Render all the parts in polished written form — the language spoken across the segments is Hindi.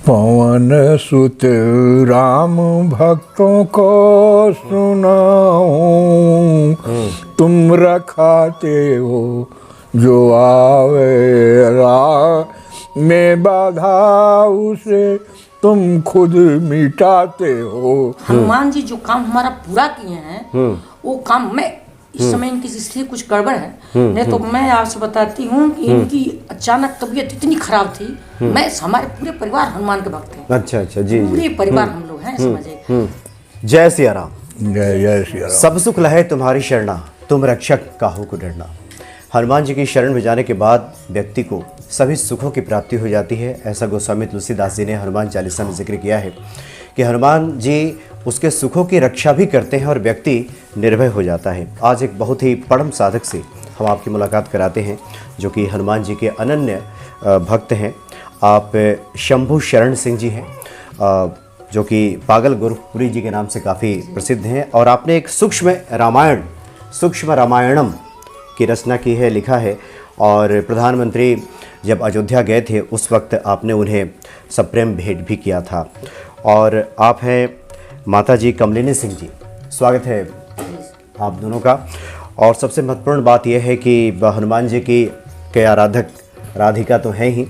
पवन सुत राम भक्तों को सुनाऊं, तुम रखाते हो जो आवे राह में बाधा, उसे तुम खुद मिटाते हो। हनुमान जी जो काम हमारा पूरा किए हैं वो काम में इस समय इनकी स्थिति कुछ गड़बड़ है, नहीं तो मैं आपसे बताती हूँ कि इनकी अचानक तबीयत इतनी खराब थी। मैं हमारे पूरे परिवार हनुमान के भक्त हैं। अच्छा अच्छा, जी पूरे परिवार हम लोग हैं, समझे। जय सिया राम। जय जय श्री राम। सब सुख लहे तुम्हारी शरणा, तुम रक्षक काहू को डरना। हनुमान जी की शरण में जाने के बाद व्यक्ति को सभी सुखों की प्राप्ति हो जाती है। ऐसा गोस्वामी तुलसीदास जी ने हनुमान चालीसा में जिक्र किया है कि हनुमान जी उसके सुखों की रक्षा भी करते हैं और व्यक्ति निर्भय हो जाता है। आज एक बहुत ही परम साधक से हम आपकी मुलाकात कराते हैं जो कि हनुमान जी के अनन्य भक्त हैं। आप शंभू शरण सिंह जी हैं जो कि पागल गोरखपुरी जी के नाम से काफ़ी प्रसिद्ध हैं, और आपने एक सूक्ष्म रामायणम की रचना की है, लिखा है। और प्रधानमंत्री जब अयोध्या गए थे उस वक्त आपने उन्हें सप्रेम भेंट भी किया था। और आप हैं माता जी कमलिनी सिंह जी, स्वागत है आप दोनों का। और सबसे महत्वपूर्ण बात यह है कि हनुमान जी की के आराधक राधिका तो हैं ही,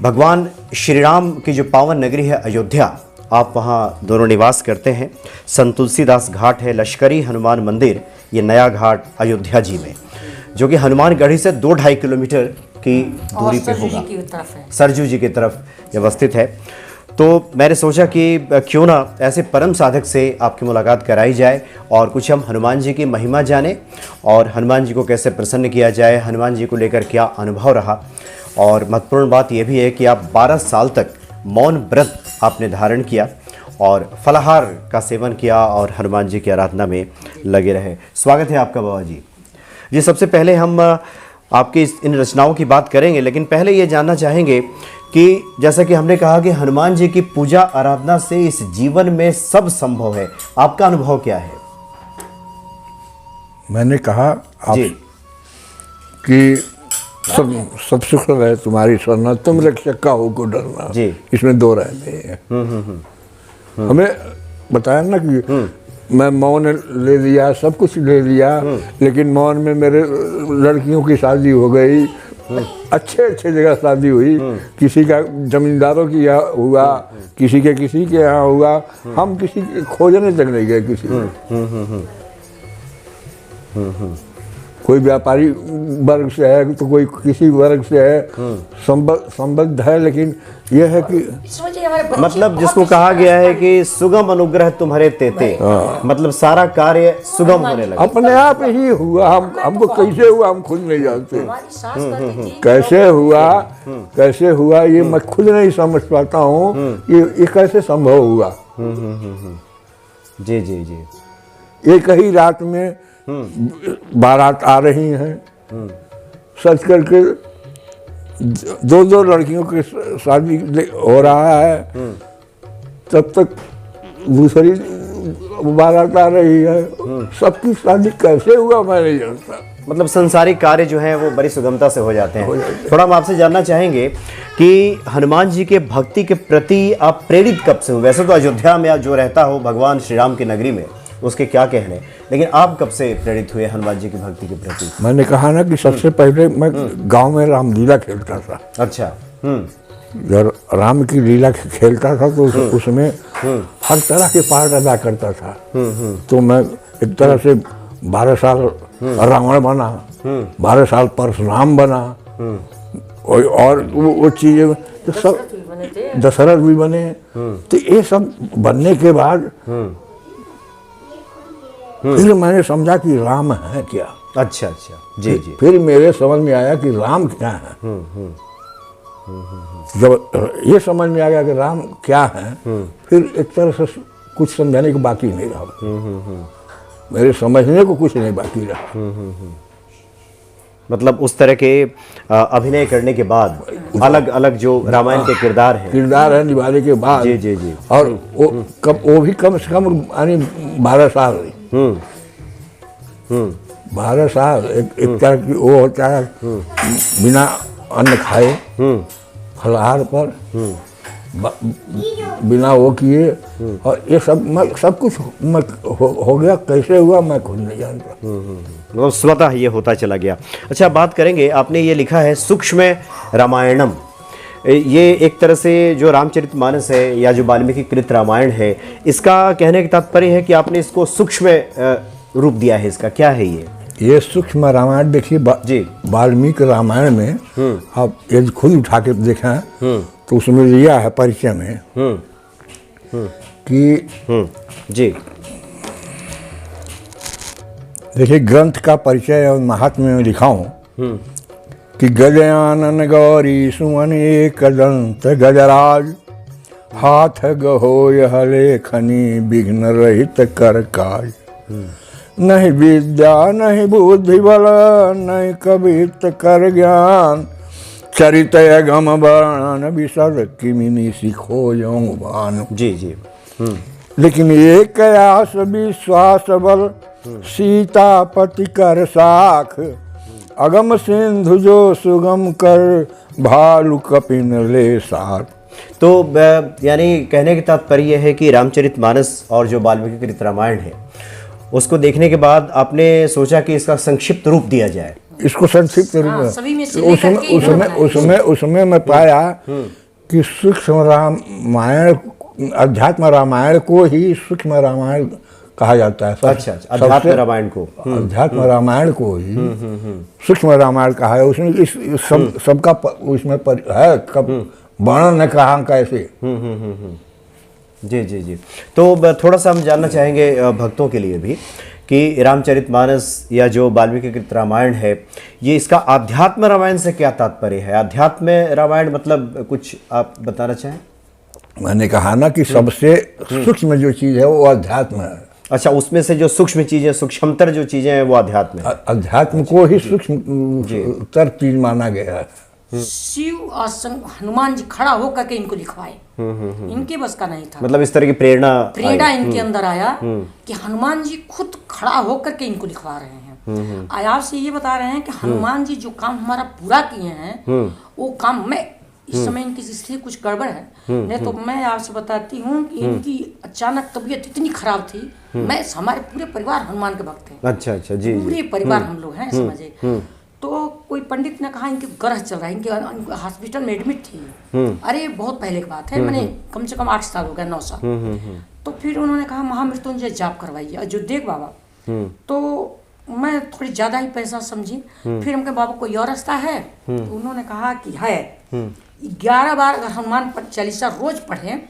भगवान श्री राम की जो पावन नगरी है अयोध्या, आप वहाँ दोनों निवास करते हैं। संत तुलसीदास घाट है, लश्करी हनुमान मंदिर, ये नया घाट अयोध्या जी में, जो कि हनुमानगढ़ी से 2-2.5 किलोमीटर की दूरी पे होगा, सरजू जी की तरफ व्यवस्थित है। तो मैंने सोचा कि क्यों ना ऐसे परम साधक से आपकी मुलाकात कराई जाए और कुछ हम हनुमान जी की महिमा जाने और हनुमान जी को कैसे प्रसन्न किया जाए, हनुमान जी को लेकर क्या अनुभव रहा। और महत्वपूर्ण बात यह भी है कि आप 12 साल तक मौन व्रत आपने धारण किया और फलाहार का सेवन किया और हनुमान जी की आराधना में लगे रहे। स्वागत है आपका बाबा जी। जी, सबसे पहले हम आपकी इन रचनाओं की बात करेंगे, लेकिन पहले ये जानना चाहेंगे कि जैसा कि हमने कहा कि हनुमान जी की पूजा आराधना से इस जीवन में सब संभव है, आपका अनुभव क्या है? मैंने कहा आप कि सब सुख रहे तुम्हारी शरणा, तुम रक्षक काहू को डरना। जी, इसमें दो राय नहीं है। हमें बताया ना कि मैं मौन ले लिया, सब कुछ ले लिया, लेकिन मौन में मेरे लड़कियों की शादी हो गई, अच्छे जगह शादी हुई, किसी का जमींदारों की यहाँ हुआ, किसी के यहाँ हुआ, हम किसी के खोजने तक नहीं गए किसी कोई व्यापारी वर्ग से है तो कोई किसी वर्ग से है, संबद्ध है, लेकिन यह है कि मतलब जिसको कहा गया है कि सुगम अनुग्रह तुम्हारे तेते, मतलब सारा कार्य सुगम होने लगा, अपने आप ही हुआ। हमको कैसे हुआ हम खुद नहीं जानते, कैसे हुआ ये मैं खुद नहीं समझ पाता हूँ, ये कैसे संभव हुआ। जी जी जी, एक ही रात में बारात आ रही हैं, सच करके 2 लड़कियों की शादी हो रहा है, तब तक दूसरी बारात आ रही है, सबकी शादी कैसे हुआ मैं नहीं जानता। मतलब संसारिक कार्य जो हैं वो बड़ी सुगमता से हो जाते हैं। थोड़ा हम आपसे जानना चाहेंगे कि हनुमान जी के भक्ति के प्रति आप प्रेरित कब से हुए? वैसे तो अयोध्या में आप जो रहता हो भगवान श्री राम की नगरी में, उसके क्या कहने, लेकिन आप कब से प्रेरित हुए हनुमान जी की भक्ति के प्रति? मैंने कहा ना कि सबसे पहले मैं गांव में रामलीला खेलता था। अच्छा। जब राम की लीला खेलता था तो उसमें हर तरह के पार्ट अदा करता था। तो मैं एक तरह से 12 साल रावण बना, 12 साल परशुराम बना, और वो चीजें तो सब दशरथ भी बने। तो ये सब बनने के बाद फिर मैंने समझा कि राम है क्या। अच्छा अच्छा, जी जी। फिर मेरे समझ में आया कि राम क्या है। जब ये समझ में आ गया कि राम क्या है, फिर एक तरह से कुछ समझाने को बाकी नहीं रहा, मेरे समझने को कुछ नहीं बाकी रहा। मतलब उस तरह के अभिनय करने के बाद अलग अलग जो रामायण के किरदार है निभाने के बाद, जी जी जी, और वो भी कम से कम यानी 12 साल 12 साल एक तरह की वो होता है बिना अन्न खाए फलाहार पर, बिना वो किए, और ये सब कुछ हो गया। कैसे हुआ मैं खुद नहीं जानता। मतलब स्वतः ये होता चला गया। अच्छा, बात करेंगे, आपने ये लिखा है सूक्ष्म रामायणम, ये एक तरह से जो रामचरितमानस है या जो वाल्मीकि कृत रामायण है, इसका कहने का तात्पर्य है कि आपने इसको सूक्ष्म रूप दिया है। इसका क्या है ये सूक्ष्म रामायण देखिए जी, वाल्मीकि रामायण में आप यदि खुद उठा के देखें तो उसमें लिया है परिचय में कि जी, देखिए ग्रंथ का परिचय और महात्म्य में लिखा हूँ कि गजयानन गौरी सुमन एक दंत गजराज, हाथ गहोय हलेखनी विघ्न रहित कर काज, नहीं विद्या नहीं बुद्धि बल नहीं कवित कर ज्ञान, चरित गम वर्णन विशद किमिनी सिखो भानु। जी जी। लेकिन एक आस विश्वास बल सीतापति कर साख, अगम सिंधु जो सुगम कर भालु कपिन ले साथ। तो यानी कहने का तात्पर्य है कि रामचरितमानस और जो वाल्मीकि कृत रामायण है उसको देखने के बाद आपने सोचा कि इसका संक्षिप्त रूप दिया जाए। इसको संक्षिप्त रूप सभी में से लेकर के उसमें मैं पाया कि सूक्ष्म रामायण अध्यात्म रामायण को ही सूक्ष्म रामायण कहा जाता है। अच्छा, अध्यात्म रामायण को, अध्यात्म रामायण को ही सूक्ष्म रामायण कहा है। उसमें इस सबका उसमें है कब वर्णन कहा कैसे। जी जी जी। तो थोड़ा सा हम जानना चाहेंगे भक्तों के लिए भी कि रामचरितमानस या जो वाल्मीकि कृत रामायण है, ये इसका आध्यात्म रामायण से क्या तात्पर्य है? आध्यात्म रामायण मतलब कुछ आप बताना चाहें? मैंने कहा ना कि सबसे सूक्ष्म जो चीज़ है वो अध्यात्म है। अच्छा, उसमें से जो सूक्ष्म चीजें, सूक्ष्मतर जो चीजें हैं वो अध्यात्म है। अध्यात्म को ही सूक्ष्मतर चीज माना गया है। शिव और हनुमान जी खड़ा होकर के इनको लिखवाए, इनके बस का नहीं था। मतलब इस तरह की प्रेरणा इनके अंदर आया कि हनुमान जी खुद खड़ा होकर के इनको लिखवा रहे हैं। आज आपसे ये बता रहे हैं कि हनुमान जी जो काम हमारा पूरा किए हैं वो काम में इस समय इनकी स्थिति कुछ गड़बड़ है। नहीं तो मैं आपसे बताती हूँ कि इनकी अचानक तबीयत इतनी खराब थी। मैं हमारे पूरे परिवार हनुमान के भक्त हैं। अच्छा अच्छा, जी, पूरे परिवार हम लोग हैं, समझे। तो कोई पंडित ने कहा इनके ग्रह चल रहा है, इनके हॉस्पिटल में एडमिट थी। अरे बहुत पहले की बात है, मैंने कम से कम 8 साल हो गया, 9 साल। तो फिर उन्होंने कहा महामृत्युंजय जाप करवाइए अयोध्या बाबा। तो मैं थोड़ी ज़्यादा ही पैसा समझी। फिर उनके बाबा कोई और रास्ता है? तो उन्होंने कहा कि है 11 बार अगर हनुमान चालीसा रोज पढ़े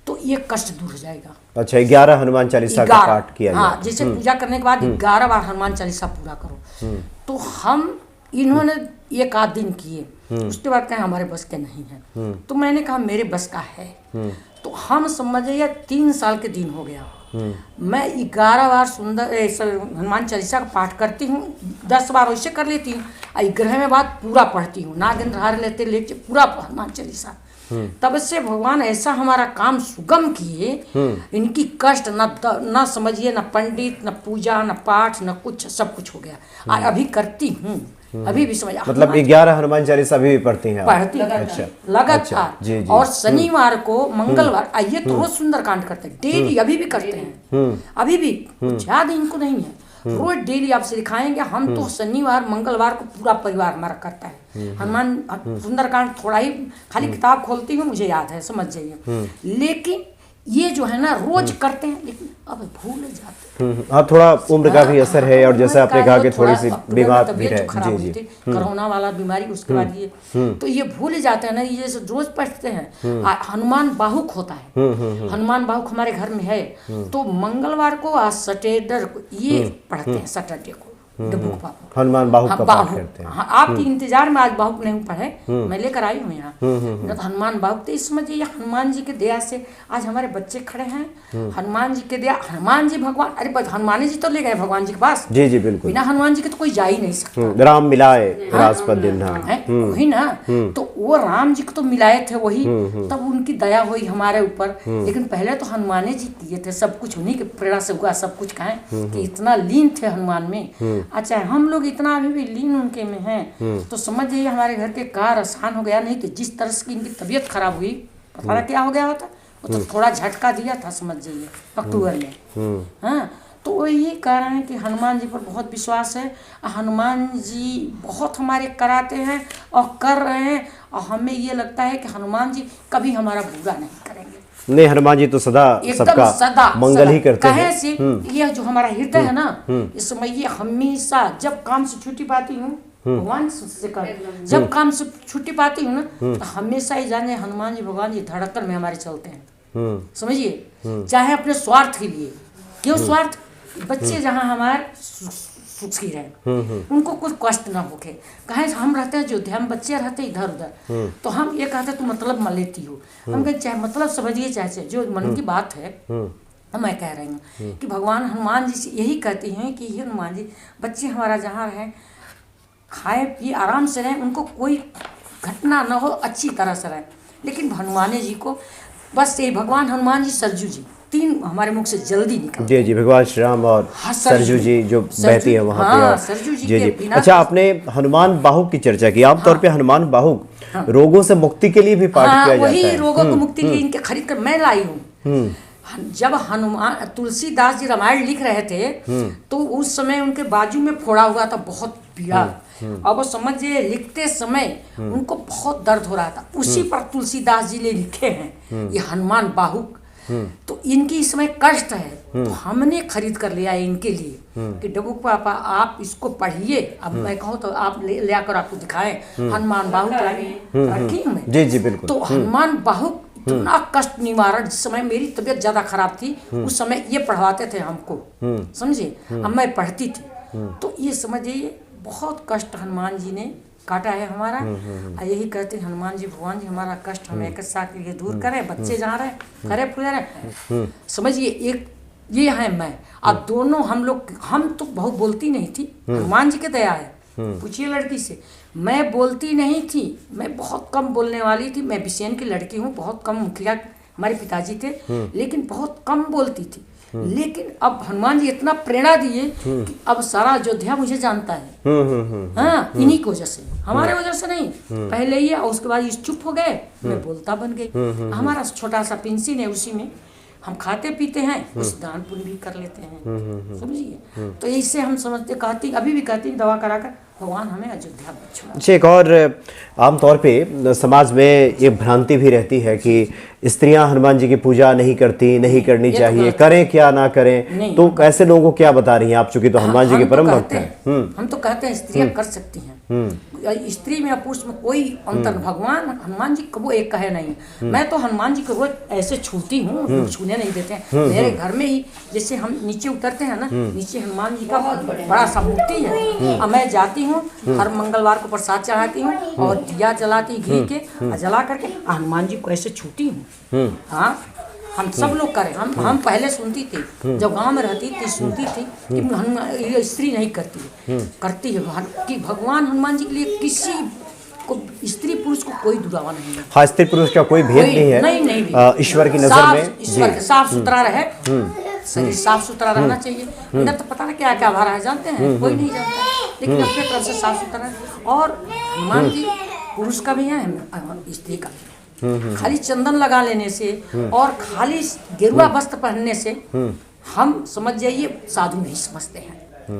तो ये कष्ट दूर हो जाएगा। अच्छा, 11 हनुमान चालीसा का पाठ किया हाँ, जैसे पूजा करने के बाद 11 बार हनुमान चालीसा पूरा करो। तो हम इन्होंने 1 आध दिन किए, उसके बाद कहा हमारे बस के नहीं है। तो मैंने कहा मेरे बस का है। तो हम समझिए 3 साल के दिन हो गया। मैं 11 बार सुंदर हनुमान चालीसा का पाठ करती हूँ, 10 बार वैसे कर लेती हूँ, 11वें बाद पूरा पढ़ती हूँ, नागेंद्र हार लेके पूरा हनुमान चालीसा। तब से भगवान ऐसा हमारा काम सुगम किए, इनकी कष्ट न समझिए, न पंडित, न पूजा, न पाठ, न कुछ, सब कुछ हो गया। और अभी करती हूँ, अभी भी समझ, मतलब 11 हनुमान चालीसा अभी भी पढ़ती हैं? पढ़ती लगातार। जी, जी। और शनिवार को, मंगलवार, आइए तो रोज सुंदरकांड करते हैं, डेली, अभी भी करते हैं, अभी भी कुछ याद इनको नहीं है, रोज डेली आपसे दिखाएंगे। हम तो शनिवार मंगलवार को पूरा परिवार हमारा करता है हनुमान सुंदरकांड। थोड़ा ही खाली किताब खोलती हूँ, मुझे याद है, समझ जाइए। लेकिन ये जो है ना रोज करते हैं, लेकिन अब भूल जाते हैं। हाँ, थोड़ा उम्र का भी असर है, और जैसे आपने कहा कि थोड़ी सी बीमार भी है। जी जी, कोरोना वाला बीमारी, उसके बाद ये तो ये भूल जाते हैं ना। ये जैसे रोज पढ़ते हैं। हनुमान बाहुक होता है, हनुमान बाहुक हमारे घर में है। तो मंगलवार को और सैटरडे को ये पढ़ते हैं, सैटरडे को हनुमान बाहुक का पाठ करते हैं। हाँ, आपकी इंतजार में आज बाहुक नहीं पढ़े, मैं लेकर आई हूँ यहाँ। तो हनुमान बाहुक, तो इस समझिए ये हनुमान जी के दया से आज हमारे बच्चे खड़े हैं। हनुमान जी के दया, हनुमान जी भगवान, अरे हनुमान जी तो ले गए भगवान जी के पास। जी जी, बिल्कुल। बिना हनुमान जी के तो कोई जा ही नहीं सकता। राम मिलाए राजपद दिन, वही ना। तो वो राम जी को तो मिलाए थे वही, तब उनकी दया हुई हमारे ऊपर। लेकिन पहले तो हनुमान जी किए थे सब कुछ, उन्हीं के प्रेरणा से हुआ सब कुछ। कहें कि इतना लीन थे हनुमान में। अच्छा, हम लोग इतना अभी भी लीन उनके में हैं, तो समझ जाइए हमारे घर के कार्य आसान हो गया। नहीं तो जिस तरह से इनकी तबीयत खराब हुई, पता क्या हो गया होता, वो तो थोड़ा झटका दिया था समझ जाइए अक्टूबर में। हाँ, तो वो यही कह रहे हैं कि हनुमान जी पर बहुत विश्वास है। हनुमान जी बहुत हमारे कराते हैं और कर रहे हैं, और हमें ये लगता है कि हनुमान जी कभी हमारा बुरा नहीं करेंगे। नहीं, हनुमान जी तो सदा सबका मंगल ही करते हैं। से ये जो हमारा हृदय है ना, इस समय ये हमेशा जब काम से छुट्टी पाती हूँ, भगवान से कर, जब काम से छुट्टी पाती हूँ ना, तो हमेशा ही जाने हनुमान जी भगवान जी धड़कन में हमारे चलते हैं। समझिए, चाहे अपने स्वार्थ के लिए। क्यों स्वार्थ? बच्चे जहाँ हमारे सुखी रहे, उनको कुछ कष्ट ना होके। कहे हम रहते हैं अयोध्या में, बच्चे रहते इधर उधर, तो हम ये कहते तू मतलब मान लेती हो। हम कहते चाहे मतलब समझिए, चाहे जो मन की बात है मैं कह रही हूँ कि भगवान हनुमान जी से यही कहती हैं कि हनुमान जी बच्चे हमारा जहाँ रहें, खाए पिए आराम से रहें, उनको कोई घटना ना हो, अच्छी तरह से रहें। लेकिन हनुमान जी को बस ये भगवान हनुमान जी, सरजू जी, तीन हमारे मुख से जल्दी निकल। जी जी, भगवान श्री राम और सरजू जी जो बहती है वहाँ पे। हाँ, सरजू जी के बिना। अच्छा, आपने हनुमान बाहुक की चर्चा की। आमतौर पे हनुमान बाहुक रोगों से मुक्ति के लिए भी पाठ किया जाता है। वही रोगों को मुक्ति के लिए इनके खरीद कर मैं लाई हूँ। जब हनुमान तुलसीदास जी रामायण लिख रहे थे, तो उस समय उनके बाजू में फोड़ा हुआ था, बहुत पीड़ा। अब वो समझिए लिखते समय उनको बहुत दर्द हो रहा था, उसी पर तुलसीदास जी ने लिखे हैं ये हनुमान बाहुक। तो इनकी इस समय कष्ट है, तो हमने खरीद कर लिया है इनके लिए कि डबुक पापा आप इसको पढ़िए। अब मैं कहूँ तो आप ले आकर आपको दिखाएं, हनुमान बाहुक रखी हूँ मैं। जी जी बिल्कुल। तो हनुमान बाहुक इतना कष्ट निवारण, जिस समय मेरी तबीयत ज्यादा खराब थी उस समय ये पढ़वाते थे हमको, समझे। अब मैं पढ़ती थी, तो ये समझिए बहुत कष्ट हनुमान जी ने काटा है हमारा। और यही कहते हैं हनुमान जी भगवान जी हमारा कष्ट हमें एक साथ के लिए दूर करें। बच्चे जहाँ रहे करे पूजा रहे, समझिए। एक ये है मैं, अब दोनों हम लोग, हम तो बहुत बोलती नहीं थी, हनुमान जी की दया है। पूछिए लड़की से, मैं बोलती नहीं थी, मैं बहुत कम बोलने वाली थी। मैं बिसेन की लड़की हूँ, बहुत कम, मुखिया हमारे पिताजी थे, लेकिन बहुत कम बोलती थी। लेकिन अब हनुमान जी इतना प्रेरणा दिए कि अब सारा अयोध्या मुझे जानता है। हाँ, इन्हीं की वजह से, हमारे वजह से नहीं। पहले ही और उसके बाद चुप हो गए, मैं बोलता बन गई। हमारा छोटा सा पेंशन है, उसी में हम खाते पीते हैं, उस दान पुण्य भी कर लेते हैं, समझिए। तो इससे हम समझते, कहती अभी भी कहती दवा कराकर भगवान हमें अयोध्या में छोड़ा। अच्छा, एक और आमतौर पे समाज में ये भ्रांति भी रहती है कि स्त्रियां हनुमान जी की पूजा नहीं करती, नहीं करनी चाहिए, करें क्या ना करें। तो ऐसे लोगों को क्या बता रही हैं आप, चूंकि तो हनुमान जी के परम भक्त हैं। हम तो कहते हैं स्त्रियां कर सकती हैं, स्त्री में या पुरुष में कोई अंतर। भगवान हनुमान जी कबो एक कहे नहीं। मैं तो हनुमान जी को रोज ऐसे छूती हूँ, छूने नहीं देते हैं। मेरे घर में ही जैसे हम नीचे उतरते हैं ना, नीचे हनुमान जी का बड़ा सा मूर्ति है, और मैं जाती हूँ हर मंगलवार को प्रसाद चढ़ाती हूँ और दिया जलाती घी के, जला करके हनुमान जी को ऐसे छूती हूँ। हाँ, हम सब लोग करें। हम पहले सुनती थी, जब गांव में रहती थी, सुनती थी कि ये स्त्री नहीं करती है कि भगवान हनुमान जी के लिए किसी को, स्त्री पुरुष को कोई दुरावा नहीं है। हाँ, स्त्री पुरुष का कोई भेद नहीं है। नहीं, ईश्वर की नजर में साफ सुथरा रहे, शरीर साफ सुथरा रहना चाहिए। अंदर तो पता नहीं क्या क्या भरा है, जानते हैं, कोई नहीं जानता, लेकिन अपने तरफ से साफ सुथरा है। और हनुमान जी पुरुष का भी है, स्त्री का भी है। खाली चंदन लगा लेने से और खाली गेरुआ वस्त्र पहनने से हम समझ जाइए साधु नहीं समझते हैं।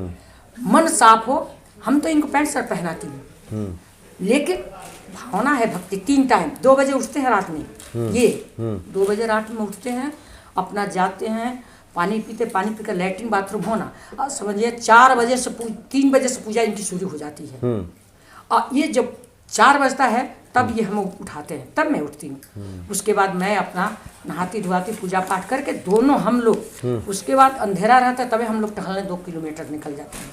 मन साफ हो, हम तो इनको पैंट शर्ट पहनाती हूँ, लेकिन भावना है भक्ति। 3 टाइम 2 बजे उठते हैं रात में, ये 2 बजे रात में उठते हैं, अपना जाते हैं, पानी पीते, पानी पीकर लैट्रिन बाथरूम होना, और समझिए 4 बजे से 3 बजे से पूजा इनकी शुरू हो जाती है। और ये जब 4 बजता है तब ये हम उठाते हैं, तब मैं उठती हूँ। उसके बाद मैं अपना नहाती धुआती पूजा पाठ करके दोनों हम लोग, उसके बाद अंधेरा रहता है तभी हम लोग टहलने 2 किलोमीटर निकल जाते हैं,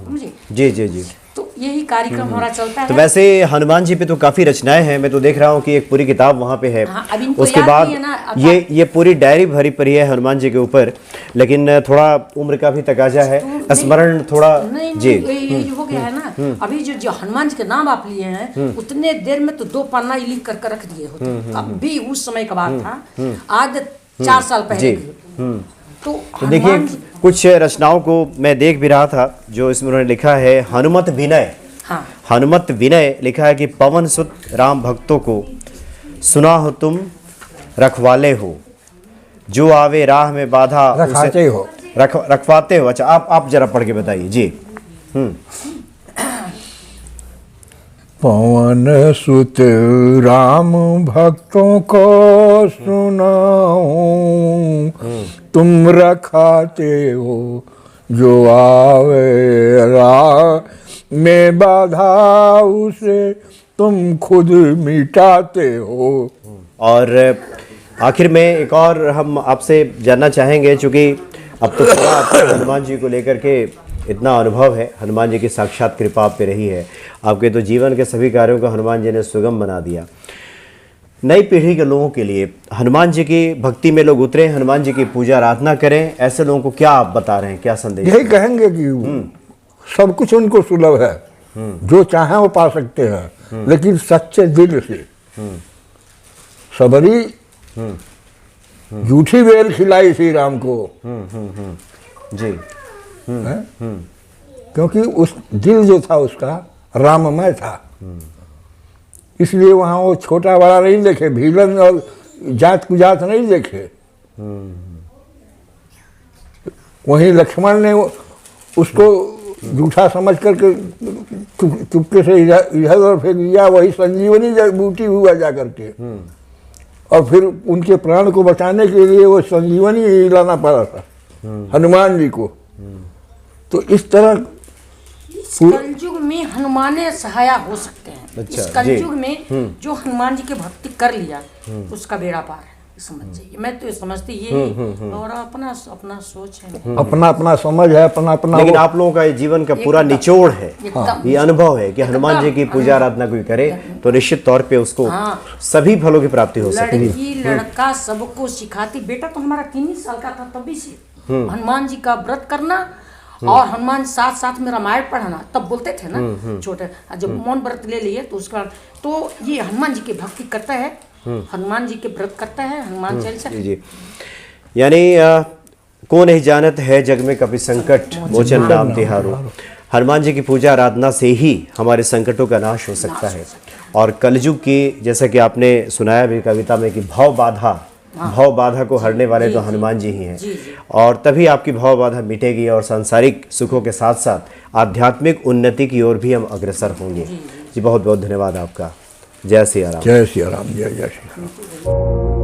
समझिए। जी जी जी। तो यही कार्यक्रम हमारा चलता है। तो वैसे हनुमान जी पे तो काफी रचनाएं हैं, मैं तो देख रहा हूँ कि एक पूरी किताब वहाँ पे है। हाँ, अब इनको उसके याद बाद नहीं है ना, ये पूरी डायरी भरी पड़ी है हनुमान जी के ऊपर, लेकिन थोड़ा उम्र का भी तकाजा है, स्मरण थोड़ा नहीं जी ये हो गया है ना। अभी जो हनुमान जी के नाम आप लिए हैं उतने देर में तो 2 पन्ना ही लिख कर रख दिए होते। अब भी उस समय का बात था, आज 4 साल पहले की। तो देखिए कुछ रचनाओं को मैं देख भी रहा था जो इसमें उन्होंने लिखा है। हनुमत विनय, हाँ, हनुमत विनय लिखा है कि पवन सुत राम भक्तों को सुना हो तुम रखवाले हो, जो आवे राह में बाधा रखवाते हो। रखवाते हो। अच्छा आप जरा पढ़ के बताइए जी। पवन सुत राम भक्तों को सुनाओ, तुम रखाते हो, जो आवे राह में बाधा उसे तुम खुद मिटाते हो। और आखिर में एक और हम आपसे जानना चाहेंगे, चूँकि अब तो थोड़ा आपको हनुमान जी को लेकर के इतना अनुभव है, हनुमान जी की साक्षात कृपा आप पे रही है, आपके तो जीवन के सभी कार्यों को हनुमान जी ने सुगम बना दिया। नई पीढ़ी के लोगों के लिए हनुमान जी की भक्ति में लोग उतरे, हनुमान जी की पूजा आराधना करें, ऐसे लोगों को क्या आप बता रहे हैं, क्या संदेश? यही कहेंगे कि सब कुछ उनको सुलभ है, जो चाहे वो पा सकते हैं, लेकिन सच्चे दिल से। सबरी झूठी बेल खिलाई श्री राम को जी। क्योंकि उस दिल जो था उसका राममय था, इसलिए वहाँ वो छोटा बड़ा नहीं देखे, भीलन और जात कुजात नहीं देखे। वहीं लक्ष्मण ने उसको झूठा समझ करके चुपके से इधर उधर फेंक दिया, वही संजीवनी बूटी हुआ जा करके, और फिर उनके प्राण को बचाने के लिए वो संजीवनी लाना पड़ा था हनुमान जी को। तो इस तरह इस कलयुग में हनुमाने सहाया हो सकते हैं। अच्छा, इस कलयुग में जो हनुमान जी की भक्ति कर लिया उसका बेड़ा पार है, समझ जाइए। मैं तो समझती ये और अपना अपना सोच है, अपना अपना समझ है, अपना अपना। लेकिन आप लोगों का ये जीवन का पूरा निचोड़ है, ये अनुभव है कि हनुमान जी की पूजा आराधना कोई करे तो निश्चित तौर पे उसको सभी फलों की प्राप्ति हो सकती है। लड़की लड़का सबको सिखाती। बेटा तो हमारा 3 ही साल का था तभी से हनुमान जी का व्रत करना और हनुमान साथ साथ में रामायण पढ़ना, तब बोलते थे ना छोटे, जब मौन व्रत ले लिए तो उसका तो ये हनुमान जी की भक्ति करता है, हनुमान जी के व्रत करता है, हनुमान चालीसा जी। यानी को नहीं जानत है जग में कभी संकट मोचन नाम तिहारो। हनुमान जी की पूजा आराधना से ही हमारे संकटों का नाश हो सकता है। और कलयुग की, जैसा कि आपने सुनाया भी कविता में, कि भाव बाधा को हरने वाले तो हनुमान जी ही हैं। और तभी आपकी भाव बाधा मिटेगी और सांसारिक सुखों के साथ साथ आध्यात्मिक उन्नति की ओर भी हम अग्रसर होंगे। जी बहुत बहुत धन्यवाद आपका। जय सिया राम। जय सिया राम। जय जय श्री राम।